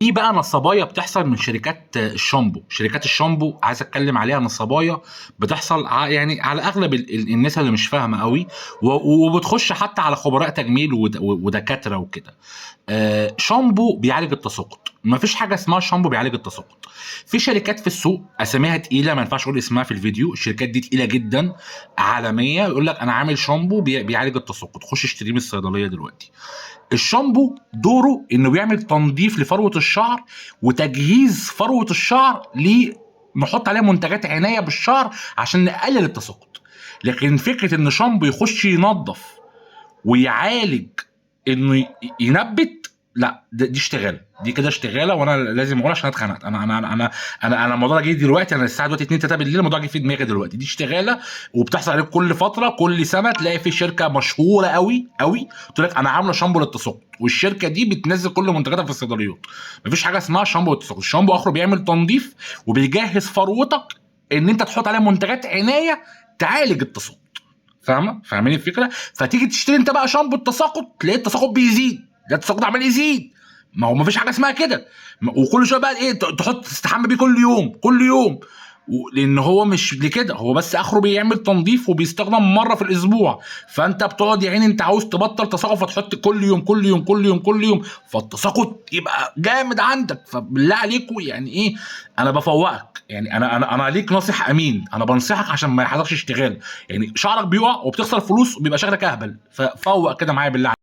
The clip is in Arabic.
في بقى نصبايا بتحصل من شركات الشامبو. شركات الشامبو عايز اتكلم عليها، نصبايا بتحصل يعني على اغلب الناس اللي مش فاهمه قوي، وبتخش حتى على خبراء تجميل ودكاتره وكده. شامبو بيعالج التساقط، مفيش حاجه اسمها شامبو بيعالج التساقط. في شركات في السوق اساميها تقيله، ما ينفعش اقول اسمها في الفيديو، الشركات دي تقيله جدا عالميه، يقول لك انا عامل شامبو بيعالج التساقط، خش اشتريه من الصيدليه دلوقتي. الشامبو دوره انه بيعمل تنظيف لفروه الشعر وتجهيز فروه الشعر، نحط عليها منتجات عنايه بالشعر عشان نقلل التساقط. لكن فكره ان شامبو يخش ينظف ويعالج انه ينبت، لا، دي اشتغاله، دي كده اشتغاله، وانا لازم اقول عشان اتخنقت. انا الموضوع ده جه دلوقتي، انا الساعه دلوقتي 2 3 بالليل، الموضوع جه في دماغي دلوقتي. دي اشتغاله وبتحصل عليك كل فتره، كل سنه تلاقي في شركه مشهوره قوي قوي تقول لك انا عامله شامبو للتساقط، والشركه دي بتنزل كل منتجاتها في الصيدليات. مفيش حاجه اسمها شامبو للتساقط. الشامبو اخره بيعمل تنظيف وبيجهز فروتك ان انت تحط عليها منتجات عنايه تعالج التساقط. فاهمين الفكره؟ فتيجي تشتري انت بقى شامبو التساقط، تلاقي التساقط بيزيد، ده التساقط عمال يزيد. ما هو مفيش حاجه اسمها كده. وكل شويه بقى ايه، تحط تستحمى بيه كل يوم كل يوم، لان هو مش لكده، هو بس اخره بيعمل تنظيف وبيستخدم مره في الاسبوع. فانت بتقعد يا عيني انت عاوز تبطل تساقط، فتحط كل يوم كل يوم كل يوم كل يوم، فالتساقط يبقى جامد عندك. فبالله عليكم يعني ايه، انا بفوقك، يعني انا ليك ناصح امين، انا بنصحك عشان ما يحصلش اشتغال. يعني شعرك بيقع وبتخسر فلوس وبيبقى شكلك اهبل، ففوق كده معايا بالله عليك.